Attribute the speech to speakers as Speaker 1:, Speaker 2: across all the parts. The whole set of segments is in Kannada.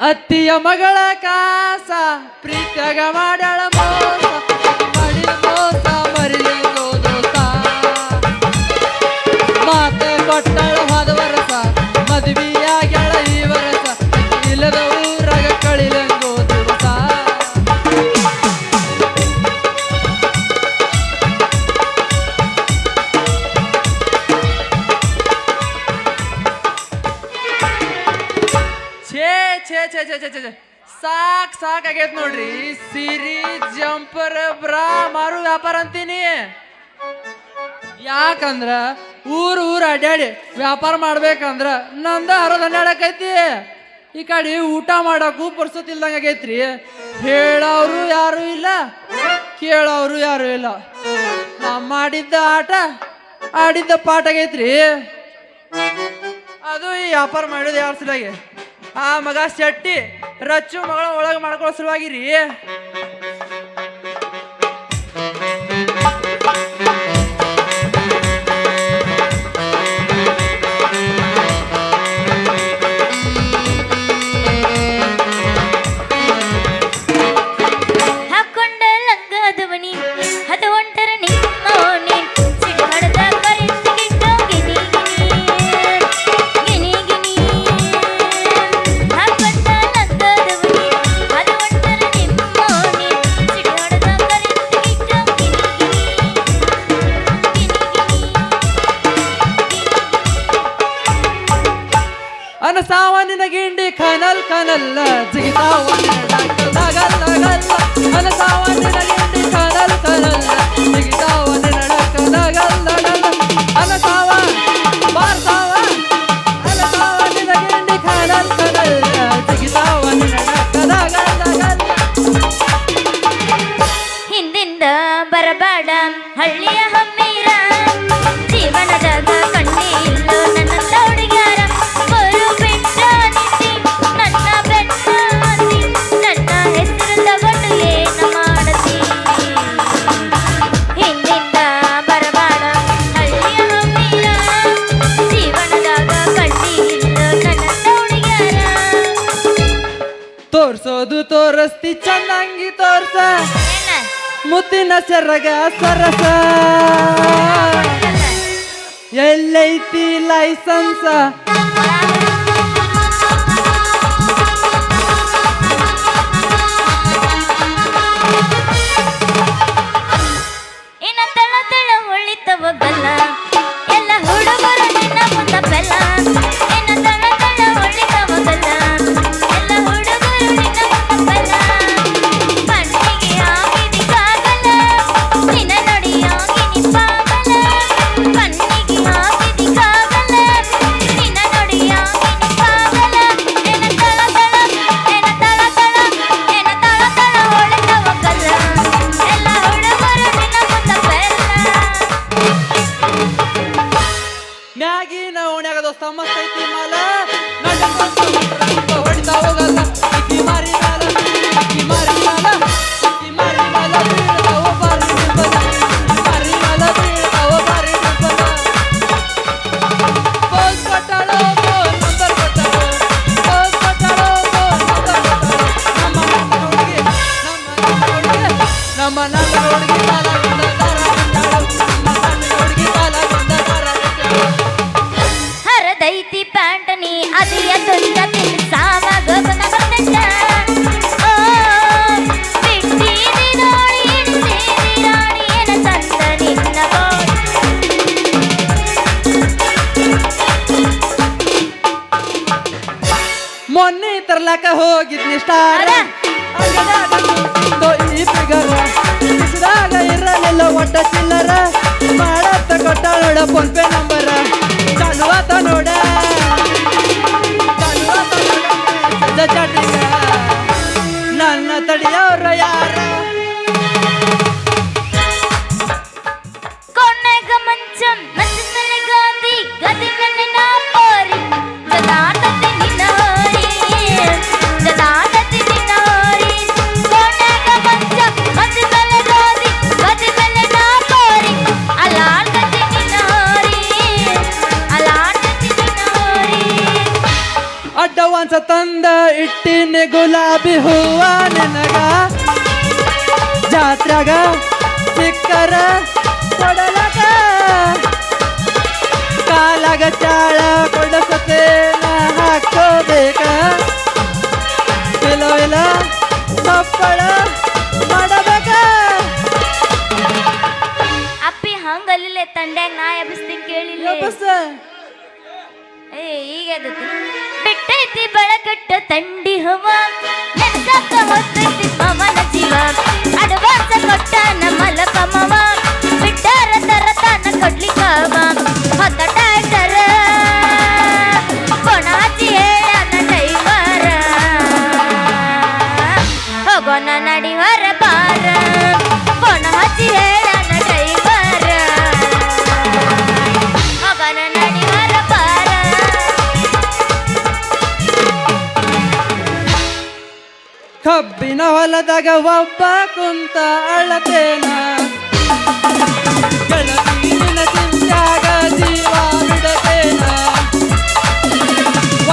Speaker 1: ಅತ್ತಿಯ ಮಗಳ ಕಾಸ ಪ್ರೀತ್ಯಾಗ ಮಾಡ್ಯಾಳ ಮೋಸ ಮಾಡಿದ ಮೋಸ ಮರಿಯೋ ದೋಸ ಮಾತ ಕೊಟ್ಟಳ ಹೋದ ವರಸ ಮದುವೆಯಾಗ್ಯಾಳ ಈ ವರಸ ಇಲ್ಲದ ಊರಾಗ ಕಳಿಲೆಂಗೋ ದಿವಸ ಸಾಕಾಗೈತ್ ನೋಡ್ರಿ ಸೀರಿ ಜಂಪರ್ ಬ್ರಾ ಮಾರು ವ್ಯಾಪಾರ ಅಂತೀನಿ ಯಾಕಂದ್ರ ಊರ್ ಅಡ್ಯಾಡಿ ವ್ಯಾಪಾರ ಮಾಡ್ಬೇಕಂದ್ರ ನಂದ ಹರದ ಹನ್ನೆರಡಕ್ಕೈತಿ ಈ ಕಡೆ ಊಟ ಮಾಡಕ್ಕೂ ಪುರ್ಸತ್ ಇಲ್ದಂಗ ಆಗೈತ್ರಿ ಹೇಳೋರು ಯಾರು ಇಲ್ಲ ಕೇಳೋರು ಯಾರು ಇಲ್ಲ ನಾ ಮಾಡಿದ್ದ ಆಟ ಆಡಿದ್ದ ಪಾಠ ಆಗೈತ್ರಿ ಅದು ಈ ವ್ಯಾಪಾರ ಮಾಡೋದು ಯಾರ ಸಲುವಾಗಿ ಆ ಮಗ ಶೆಟ್ಟಿ ರಚ್ಚು ಮಗಳ ಒಳಗೆ ಮಾಡ್ಕೊಳ್ಳೋ ಸಲುವಾಗಿರಿ ಅನಸಾವನಿನ ಗಿಂಡಿ ಖನಲ್ ಖನಲ್ಲ ಜಿಗಿತಾವನಿನ ಅನಸಾವನಿನ ಗಿಂಡಿ ಖನಲ್ ಖನಲ್ಲ ಜಿಗಿತಾವನಿನ ಅನಸಾವ ಬಾರ್ಸಾವ ಅನಸಾವನಿನ ಗಿಂಡಿ ಖನಲ್ ಖನಲ್ಲ ಜಿಗಿತಾವನಿನ
Speaker 2: ಹಿಂದಿಂದ ಬರಬೇಡ ಹಳ್ಳಿಯ ಹಮ್ಮೀರ ಜೀವನದಾಗ ಕಣ್ಣಿ ಇಲ್ಲೋ ನನ್ನ ಹುಡುಗ್ಯಾರ ಬರು ಬೆಟ್ಟ ನಿಂತಿ ನನ್ನ ಬೆಟ್ಟ ಅಂತಿ ನನ್ನ ಹೆಸರು ತಗೊಂಡು ಏನ ಮಾಡತಿ ಹಿಂದಿಂದ ಬರಬೇಡ ಹಳ್ಳಿಯ ಹಮ್ಮೀರ ಜೀವನದಾಗ ಕಣ್ಣಿ ಇಲ್ಲೋ ನನ್ನ ಹುಡುಗ್ಯಾರ
Speaker 1: ತೋರ್ಸೋದು ತೋರಿಸ್ತಿ ಚೆನ್ನಾಗಿ ತೋರ್ಸ ಮುತ್ತಿನ ಸೆರಗ ಸರಸ ಎಲ್ಲೈತಿ ಲೈಸೆನ್ಸ್
Speaker 2: ಇನ್ನ ತಳ ತಳ ಹೊಳಿತವ ಬಲ್ಲ ಎಲ್ಲ ಹುಡುಗರು ನಿನ್ನ ಮುಂದ ಬೆಲ್ಲ ಇನ್ನ ತಳ ತಳ ಹೊಳಿತವ ಬಲ್ಲ ಎಲ್ಲ ಹುಡುಗರು ನಿನ್ನ ಮುಂದ ಬೆಲ್ಲ ಕಣ್ಣಿಗೆ ಆಗಿದಿ ಕಾಗಲ ನಿನ್ನ ನೋಡಿ ಆಗಿನಿ ಪಾಗಲ ಕಣ್ಣಿಗೆ ಆಗಿದಿ ಕಾಗಲ ನಿನ್ನ ನೋಡಿ ಆಗಿನಿ ಪಾಗಲ ಏನ ತಳ ತಳ ಏನ ತಳ ತಳ ಏನ ತಳ ತಳ ಹೊಳಿತವ ಬಲ್ಲ ಎಲ್ಲ ಹುಡುಗರು ನಿನ್ನ ಮುಂದ ಬೆಲ್ಲ
Speaker 1: ಮ್ಯಾಗಿನ ಓಣ್ಯಾಗ ದೋಸ್ತ ಮಸ್ತ್ ಐತಿ ಮಾಲ ಹೊಡಿತಾ ಹೋಗಲ್ಲ ಇಕ್ಕಿ ಮಾರಿ ಮಾಲ ಇಕ್ಕಿ ಮಾರಿ ಮಾಲ ಇಕ್ಕಿ ಮಾರಿ ಮಾಲ ಬೀಳ್ತಾವ ಬಾರಿ ಡಿಂಬಲ ಇಕ್ಕಿ ಮಾರಿ ಮಾಲ ಬೀಳ್ತಾವ ಬಾರಿ ಡಿಂಬಲ ಫೋನ್ ಕೊಟ್ಟಾಳೋ ಫೋನ್ ನಂಬರ್ ಕೊಟ್ಟಾಳೋ ಫೋನ್ ಕೊಟ್ಟಾಳೋ ಫೋನ್ ನಂಬರ್ ಕೊಟ್ಟಾಳೋ ನಮ್ಮ ನನ್ನ ಹುಡುಗಿ ಕಾಲ ಗೊಂದ ದಾರ ಬಿಟ್ಟಾಳು ನಮ್ಮ ನನ್ನ ಹುಡುಗಿ ಕಾಲ ಗೊಂದ ದಾರ ಬಿಟ್ಟಾಳು
Speaker 2: ಹರದೈತಿ ಪ್ಯಾಂಟ್ ನೀ ಅದಿಯ ತುಂಡ ಸಾವ ಗಗನ ಬಂದಟ ಓ ಬಿಟ್ಟಿದಿ ನೋಡಿ ಇಳಿಸಿದಿ ರಾಣಿ ಏನ ಚಂದ ನಿನ್ನ ಗೋಡಿ
Speaker 1: ಮೊನ್ನೆ ತರ್ಲಾಕ ಹೋಗಿದ್ನಿ ಸ್ಟಾರ ಅಂಗಡ್ಯಾಗ ಕೂತಿದ್ದೋ ಈ ಫಿಗರ ಕಿಸಿದಾಗ ಇರಲಿಲ್ಲ ಒಟ್ಟ ಚಿಲ್ಲರ ಮಾಡತ್ತ ಕೊಟ್ಟಾಳೋಡ ಫೋನ್ ಪೇ ನಂಬರ ಚಾಲುವಾತ ನೋಡ ಚಾಟಿಂಗ ನನ್ನ ತಡಿಯವ್ರ ಯಾರ
Speaker 2: ಕೊನೆಗ ಮಂಚಂ ಮಂಚದಲ್ಲಿ ಗಾದಿ ಗದಿ ಮೇಲೆ ನಾ ಪೋರಿ ಜದಾಟತಿ ನಿನ್ನ ಹೋರಿ ಜದಾಟತಿ ನಿನ್ನ ಹೋರಿ ಕೊನೆಗ ಮಂಚ ಮಂಚದಲ್ಲಿ ಗಾದಿ ಗದಿ ಮೇಲೆ ನಾ ಪೋರಿ ಅಲಾಡ್ತತಿ ನಿನ್ನ ಹೋರಿ ಅಲಾಡ್ತತಿ ನಿನ್ನ ಹೋರಿ
Speaker 1: ಅಡ್ಡವಾನ್ಸ ತಂದ ಇಟ್ಟಿನಿ ಗುಲಾಬಿ ಹೂವ ನಿನಗ ಜಾತ್ರೆಗ ಸಿಕ್ಕರ ಕೊಡಲಗ ಕಾಲಾಗ ಚಾಳ ಕೊಡಸತೇನ ಹಾಕೋಬೇಕ ಇಲ ಸಪ್ಪಳ ಮಾಡಬೇಕ
Speaker 2: ಅಪ್ಪಿ ಹಂಗಲ್ಲಿಲ್ಲ ತಂಡ್ಯಾಗ ನಾ ಎಬ್ಬಿಸ್ತೀನಿ ಕೇಳಿಲ್ಲ
Speaker 1: ಬಸ್
Speaker 2: ಏ ಈಗ ಎದ್ದತಿ. ಬಿಟ್ಟೈತಿ ಬೆಳಕಟ್ಟ ತಂಡಿ ಹವ ನೆನ್ಸಾಕ ಹೊತ್ತೈತಿ ಪವನ ಜೀವ ಅಡ್ವಾನ್ಸ ಕೊಟ್ಟಾನ ಮಲಕಮವ ಬಿಟ್ಟಾರ ತರತಾನ ಕೊಡ್ಲಿಕ್ಕವ ಹೊತ್ತ ಟ್ಯಾಕ್ಟರ ಕೊಣ ಹಚ್ಚಿ ಹೇಳ್ಯಾನ ಡ್ರೈವರ ಹೋಗೋಣ ನಡಿವರ ಬಾರ ಕೊಣ ಹಚ್ಚಿ ಹೇಳ್ಯಾನ ಡ್ರೈವರ ಹೋಗೋಣ ನಡಿವರ ಬಾರ.
Speaker 1: ಕಬ್ಬಿನ ಹೊಲದಾಗ ಒಬ್ಬ ಕುಂತ ಅಳತೇನ ಗೆಳತಿನ ಚಿಂತ್ಯಾಗ ಜೀವ ಬಿಡತೇನ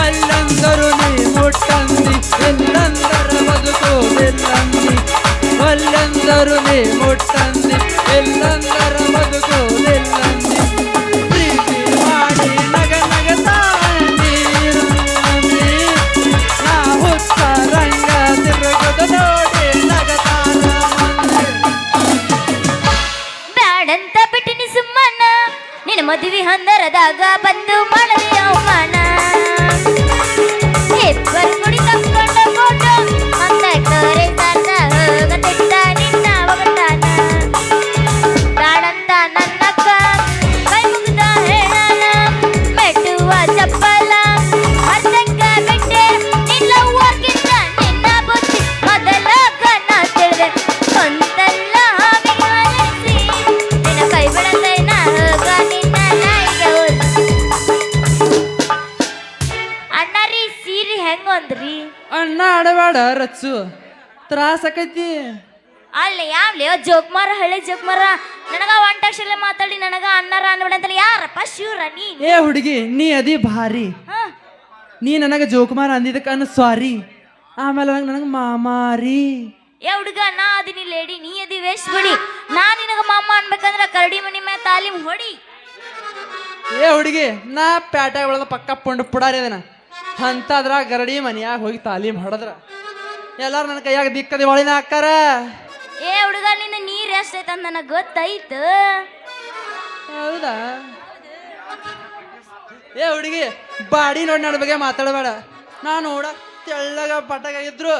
Speaker 1: ಒಲ್ಲಂದರು ನೀ ಮುಟ್ಟಂದಿ ಎಲ್ಲಂದರ ಬದುಕುವುದಿಲ್ಲಂದಿ ಒಲ್ಲಂದರು ನೀ ಮುಟ್ಟಂದಿ ಎಲ್ಲಂದರ ಬದುಕುವುದಿಲ್ಲಂದಿ ಪ್ರೀತಿ ಮಾಡಿ ನಗ ನಗತಾಂದಿ ನಾ ಹುತ್ತ ರಂಗ ತಿರುಗದ ನೋಡಿ ನಗತಾನ ಮಂದಿ.
Speaker 2: ಬ್ಯಾಡಂತ ಬಿಟ್ಟಿನಿ ಸುಮ್ಮನ ನಿನ್ನ ಮದುವೆ ಹಂದರದಾಗ ಬಂದು ಮಾಡಲಿ ಅವಮಾನ ಎತ್ವರ್ ಕುಡಿ ತಕ್ಕೊಂಡ ಫೋಟೋ ಅಂತ ತೋರೆ ಸಾರ್ದ ಹೋಗತಿದ್ದ ನಿನ್ನ ಒಗಟಾನ ಬ್ಯಾಡಂತ ನನ್ನಕ್ಕ ಕೈ ಮುಗ್ದ ಹೇಳಾನ ಮೆಟ್ಟುವ ಚಪ್ಪಲ ಅರ್ಧಕ್ಕ ಬಿಟ್ಟೆ ನಿನ್ನ ಹೋಗಿದ್ದ ನಿನ್ನ ಬುದ್ಧಿ ಮೊದಲ ಕಣ್ಣ ತಿಳಿದೆ ಸ್ವಂತಲ್ಲ ಹಾವಿಗೆ ಹಾಲಿಸಿ ನಿನ್ನ ಕೈ ಬಿಡತೈನ ಹೋಗ ನಿನ್ನ ನಾಯಿಗೆ ಅಣ್ಣಾರಿ ಸೀರೆ ಹೆಂಗ ಅಂದ್ರಿ
Speaker 1: ಅಣ್ಣ ಆಡಬೇಡ ರಚ್ಚು ತ್ರಾಸ ಆಕೈತಿ.
Speaker 2: ಅಲ್ಲಿ ಯಾವ್ಲಿ ಜೋಕ್ಮಾರ ಹಳ್ಳಿ ಜೋಕ್ಮಾರ ನನಗ ಒಂಟಕ್ಷರಲೆ ಮಾತಾಡಿ ನನಗ ಅಣ್ಣಾರ ಅನ್ಬೇಡ ಅಂತಲ್ಲ ಯಾರಪ್ಪ ಶಿವ್ರ ನೀ
Speaker 1: ಏ ಹುಡುಗಿ ನೀ ಅದಿ ಭಾರಿ
Speaker 2: ಹ
Speaker 1: ನೀ ನನಗೆ ಜೋಕುಮಾರ್ ಅಂದಿದ್ದಕ್ಕೆ ಅನ್ನ ಸಾರಿ ಆಮೇಲೆ ನನಗೆ ಮಾಮಾರಿ.
Speaker 2: ಏ ಹುಡುಗ ನಾ ಅದಿನಿ ಲೇಡಿ ನೀ ಅದಿ ವೇಸ್ಟ್ ಬಿಡಿ ನಾ ನಿನಗ ಮಾಮ ಅನ್ಬೇಕಂದ್ರ ಕರಡಿ ಮನಿ ಮ್ಯಾ ತಾಲೀಮ್ ಹೊಡಿ.
Speaker 1: ಏ ಹುಡುಗಿ ನಾ ಪ್ಯಾಟ್ಯಾಗ ಒಳಗ ಪಕ್ಕ ಪುಂಡು ಪುಡಾರಿ ಅದನ ಅಂತದ್ರ ಗರಡಿ ಮನ್ಯಾಗ ಹೋಗಿ ತಾಲೀಮ್ ಹೊಡೆದ್ರ ಎಲ್ಲಾರು ನನ್ನ ಕೈಯಾಗ ದಿಕ್ಕದಿ ಒಳಿನ ಹಾಕಾರ.
Speaker 2: ಏ ಹುಡುಗ ನಿನ್ನ ನೀರ್ ಎಷ್ಟೈತ ಅಂತ ನನಗ ಗೊತ್ತೈತ.
Speaker 1: ಹೌದಾ ಏ ಹುಡುಗಿ ಬಾಡಿ ನೋಡಿ ನನ್ನ ಬಗ್ಗೆ ಮಾತಾಡಬೇಡ. ನಾನು ನೋಡಕ್ ತೆಳ್ಳಗ ಪಟಗ ಇದ್ರು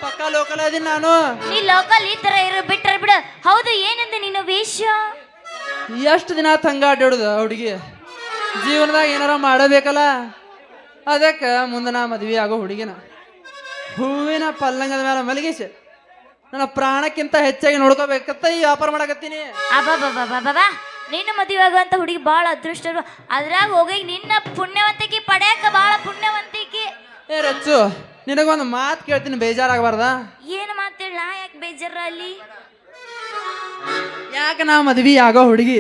Speaker 1: ಪಕ್ಕ ಲೋಕಲ್ ಅದೀನಿ ನಾನು.
Speaker 2: ನೀ ಲೋಕಲ್ ಈ ತರ ಇರು ಬಿಟ್ರ ಬಿಡ. ಹೌದು ಏನಂದ ನಿನ್ನ ವೇಷ
Speaker 1: ಎಷ್ಟು ದಿನ ಹಂಗ ಅಡ್ಡಾಡುದ ಹುಡುಗಿ ಜೀವನದಾಗ ಏನಾರ ಮಾಡಬೇಕಲ್ಲ ಅದಕ್ಕೆ ಮುಂದೆ ನಾ ಮದ್ವೆ ಆಗೋ ಹುಡುಗಿನ ಹೂವಿನ ಪಲ್ಲಂಗದ ಮೇಲೆ ಮಲಗಿಸಿ ನನ್ನ ಪ್ರಾಣಕ್ಕಿಂತ ಹೆಚ್ಚಾಗಿ ನೋಡ್ಕೋಬೇಕಂತ ಈ ವ್ಯಾಪಾರ ಮಾಡಕತ್ತೀನಿ.
Speaker 2: ಅಬ್ಬಾ ನಿನ್ನ ಮದುವೆ ಆಗುವಂತ ಹುಡುಗಿ ಬಾಳ ಅದೃಷ್ಟ ಅದ್ರಾಗ ಹೋಗಿ ನಿನ್ನ ಪುಣ್ಯವಂತಿಕೆ ಪಡ್ಯಾಕ ಬಾಳ ಪುಣ್ಯವಂತಿಕೆ.
Speaker 1: ಏ ರಚ್ಚು ನಿನಗೊಂದು ಮಾತು ಕೇಳ್ತೀನಿ ಬೇಜಾರಾಗಬಾರ್ದ?
Speaker 2: ಏನು ಮಾತೇಳ ಯಾಕೆ ಬೇಜಾರ ಅಲ್ಲಿ
Speaker 1: ಯಾಕೆ ನಾ ಮದ್ವಿ ಆಗೋ ಹುಡುಗಿ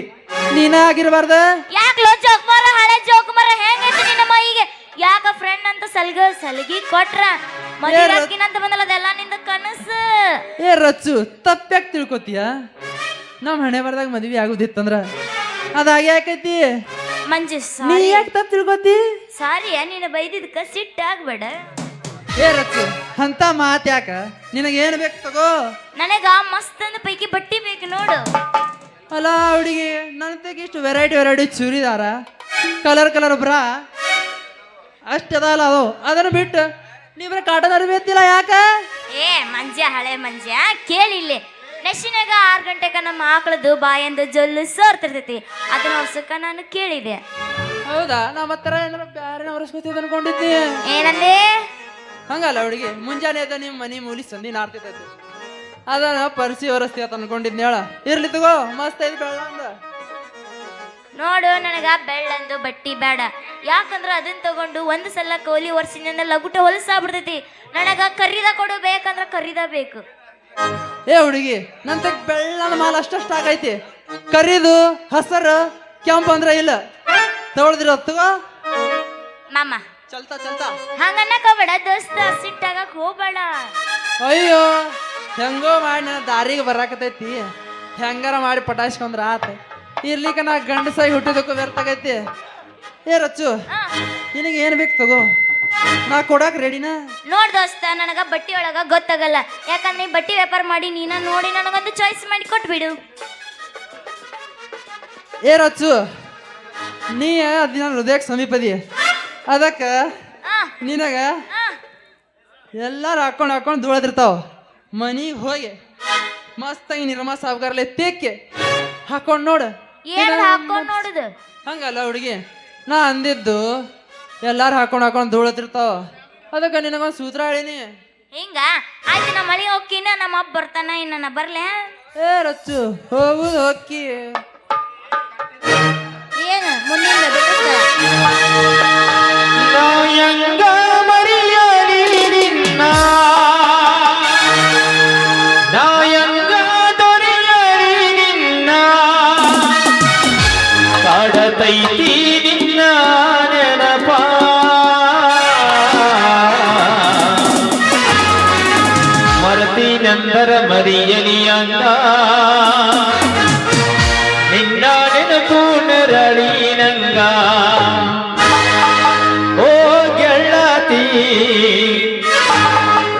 Speaker 1: ನೀನ ಆಗಿರ್ಬಾರ್ದ?
Speaker 2: ಯಾಕೆ ಲೋ ಜೋಕ್ಮಾರ ಹಳೆ ಜೋಕ್ಮಾರ ಹೆಂಗೈತಿ ನಿನ್ನ ಮೈಗೆ ಯಾಕ ಫ್ರೆಂಡ್ ಅಂತ ಸಲ್ಗಿ ಕೊಟ್ರ ಮದುವೆ ಅಂತ ಬಂದಲ್ಲ ಅದೆಲ್ಲ ನಿಂದ ಕನಸು.
Speaker 1: ಏ ರಚ್ಚು ತಪ್ಪ್ಯಾಕೆ ತಿಳ್ಕೊತೀಯ? ನಮ್ಮ ಹಣೆ ಬರ್ದಾಗ ಮದ್ವಿ ಆಗುದಿತ್ತಂದ್ರ ಅದಾಗೆ ಯಾಕೈತಿ
Speaker 2: ಮಂಜು
Speaker 1: ನೀ ಯಾಕೆ ತಪ್ಪು ತಿಳ್ಕೊತಿ?
Speaker 2: ಸಾರಿ ನೀನು ಬೈದಿದ್ಕ ಸಿಟ್ಟಾಗ್ಬೇಡ.
Speaker 1: ಏ ರಚ್ಚು ಅಂತ ಮಾತು ಯಾಕ? ನಿನಗೇನು ಬೇಕು ತಗೋ.
Speaker 2: ನನಗ ಮಸ್ತ್ ಅಂದ ಪೈಕಿ ಬಟ್ಟಿ ಬೇಕು ನೋಡು.
Speaker 1: ಅಲ್ಲ ಹುಡುಗಿ ನನ್ನ ತೆಗಿ ಇಷ್ಟು ವೆರೈಟಿ ಚೂರಿದಾರ ಕಲರ್ ಬ್ರಾ ಅಷ್ಟದಲ್ಲ ಅದು ಅದನ್ನು ಬಿಟ್ಟು ನೀವ್ರ ಕಾಟನ್ ಅರ್ಬಿ ಎತ್ತಿಲ್ಲ ಯಾಕ?
Speaker 2: ಏ ಹಳೆ ಮಂಜ ಕೇಳಿಲ್ಲ ನೆಶಿನಾಗ 6 ಗಂಟೆಗ ನಮ್ಮ ಆಕಳದು ಬಾಯಂದು ಜೊಲ್ಲು ಸೋರ್ತಿರ್ತೈತಿ ಅದನ್ನ ಹೊರ್ಸಕ್ಕ ನಾನು ಕೇಳಿದೆ.
Speaker 1: ಹೌದಾ ನಮ್ಮ ಹತ್ರ ಏನಾರ ಬ್ಯಾರೆ ಹೊರಸ್ಕೊತೀವಿ ಅನ್ಕೊಂಡಿದ್ನಿ.
Speaker 2: ಏನಂದೆ?
Speaker 1: ಹಂಗಲ್ಲ ಹುಡುಗಿ ಮುಂಜಾನೆ ಎದ್ದ ನಿಮ್ಮ ಮನಿ ಮೂಲಿ ಸಂದಿ ನಾಡ್ತಿರ್ತೈತಿ ಅದನ್ನ ಪರಿಸಿ ಹೊರಸ್ತಿ ಅಂತ ಅನ್ಕೊಂಡಿದ್ನಿ. ಹೇಳ ಇರ್ಲಿ ತಗೋ ಮಸ್ತ್ ಐತಿ ಬೆಳ್ಳ ಅಂದ.
Speaker 2: ನೋಡು ನನಗ ಬೆಳ್ಳಂದು ಬಟ್ಟಿ ಬೇಡ ಯಾಕಂದ್ರ ಅದನ್ನ ತಗೊಂಡು ಒಂದು ಸಲ ಕೋಲಿ ಒರ್ಸಿನ ಲಗುಟ ಹೊಲಸಾಗ್ಬಿಡ್ತೈತಿ. ನನಗ ಕರಿದ ಕೊಡು ಬೇಕಂದ್ರ ಕರಿದ ಬೇಕು.
Speaker 1: ಏ ಹುಡುಗಿ ನನ್ ತಗ ಬೆಳ್ಳನ ಮಾಲ್ ಅಷ್ಟಷ್ಟ ಆಗೈತಿ ಕರಿದು ಹಸರು ಕೆಂಪು ಅಂದ್ರ ಇಲ್ಲ ತಗೊಳ್ದಿರ ತಗೋ.
Speaker 2: ಮಾಮ
Speaker 1: ಚಲ್ತಾ ಚಲ್ತಾ.
Speaker 2: ಹಂಗನ್ನಕ ಬೇಡ ದೋಸ್ತ, ಸಿಟ್ಟಾಗಕ್ ಹೋಗ್ಬೇಡ.
Speaker 1: ಅಯ್ಯೋ ಹೆಂಗೋ ಮಾಡಿ ನನ್ನ ದಾರಿಗೆ ಬರಾಕತೈತಿ, ಹೆಂಗಾರ ಮಾಡಿ ಪಟಾಯಿಸ್ಕೊಂಡ್ರ ಆತ. ಇರ್ಲಿಕ್ಕ ನಾ ಗಂಡಸಾಗಿ ಹುಟ್ಟಿದಕ್ಕೂ ವ್ಯರ್ಥ ಆಗೈತಿ. ಏ ರಚ್ಚು,
Speaker 2: ಆ,
Speaker 1: ನಿನಗೆ ಏನು ಬೇಕು ತಗೋ, ನಾ ಕೊಡಾಕ ರೆಡಿನಾ?
Speaker 2: ನೋಡ್ ದೋಸ್ತ, ನನಗ ಬಟ್ಟಿ ಒಳಗ ಗೊತ್ತಾಗಲ್ಲ. ಯಾಕಂದ್ರೆ ಈ ಬಟ್ಟಿ ವ್ಯಾಪಾರ ಮಾಡಿ ನೀನ ನೋಡಿ ನನಗೊಂದು ಚಾಯ್ಸ್ ಮಾಡಿ ಕೊಟ್ಬಿಡು.
Speaker 1: ಏ ರಚ್ಚು, ನೀ ಅದ್ ನನ್ನ ಹೃದಯಕ್ಕೆ ಸಮೀಪದಿ, ಅದಕ್ಕ
Speaker 2: ಆ,
Speaker 1: ನಿನಗ
Speaker 2: ಆ,
Speaker 1: ಎಲ್ಲಾರು ಹಾಕೊಂಡು ಧೂಳದಿರ್ತಾವ. ಮನಿಗೆ ಹೋಗಿ ಮಸ್ತಾಗಿ ನಿರ್ಮಾ ಸಾವುಕಾರಲೆ ತೇಕ್ಕೆ ಹಾಕೊಂಡು ನೋಡು.
Speaker 2: ಏನ್ ಹಾಕೊಂಡ್ ನೋಡುದು?
Speaker 1: ಹಂಗಲ್ಲ ಹುಡುಗಿ, ನಾ ಅಂದಿದ್ದು ಎಲ್ಲಾರು ಹಾಕೊಂಡು ಧೂಳತಿರ್ತಾವ, ಅದಕ್ಕೆ ನಿನಗೊಂದು ಸೂತ್ರ ಹೇಳಿನಿ.
Speaker 2: ಹಿಂಗ ಆಯ್ತು, ನಮ್ಮ ಮಳಿ ಹೋಗ್ಕಿನ ನಮ್ಮ ಅಪ್ಪ ಬರ್ತಾನ, ಇನ್ನ ನಾ ಬರ್ಲೆ.
Speaker 1: ಏ ರಚ್ಚು, ಹೋಗುದು ಹೋಕ್ಕಿ.
Speaker 2: ಏನು ಮುಂದಿನ ಬಿಟ್ಟು
Speaker 3: ನಾಯಂಗ ಮರಿಯಲಿ ನಿನ್ನ, ನಾಯಂಗ ದೊರೆಯಲಿ ನಿನ್ನ, ಕಾಡತೈತಿ ನಿನ್ನ ನೆನಪ, ಮರತಿನಂದರ ಮರಿಯಲಿ ಅಂದ, ನಿನ್ನ ನೆನಪು ನೆರಳಿ ನಂಗ. ಓ ಗೆಳತಿ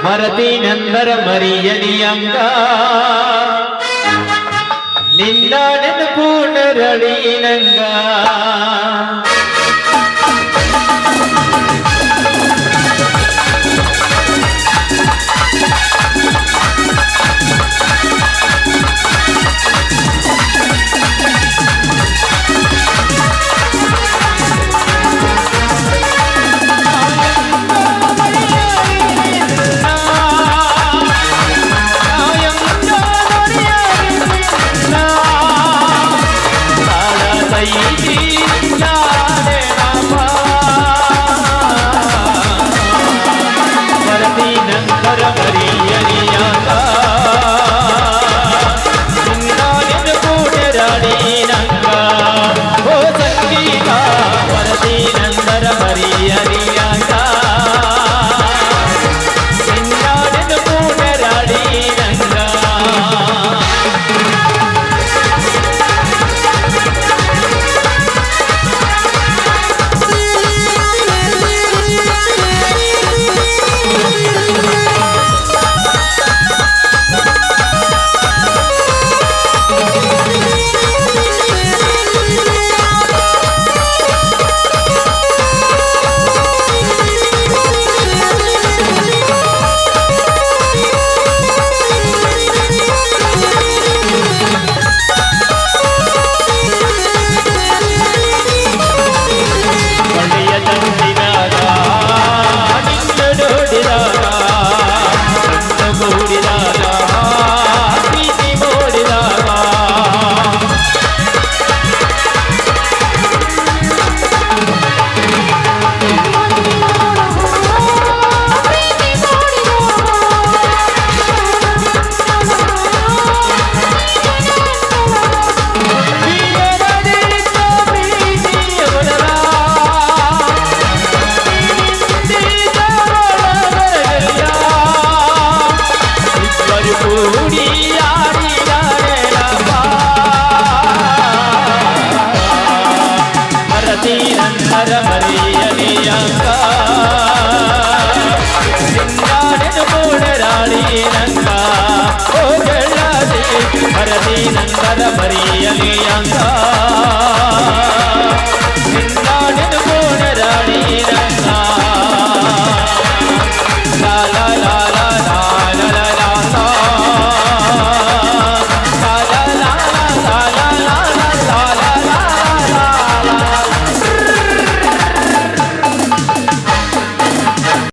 Speaker 3: ಮರತಿನಂದರ ಮರಿಯಲಿ ಅಂಗ, ನಿನ್ನ ನೆನಪು ನೆರಳಿ ನಂಗ. ನಂದರ ಮರಿಯಲಿ ಅಂಗ ನಿನ್ನ ನೆನಪು ನೆರಳಿ ನಂಗ.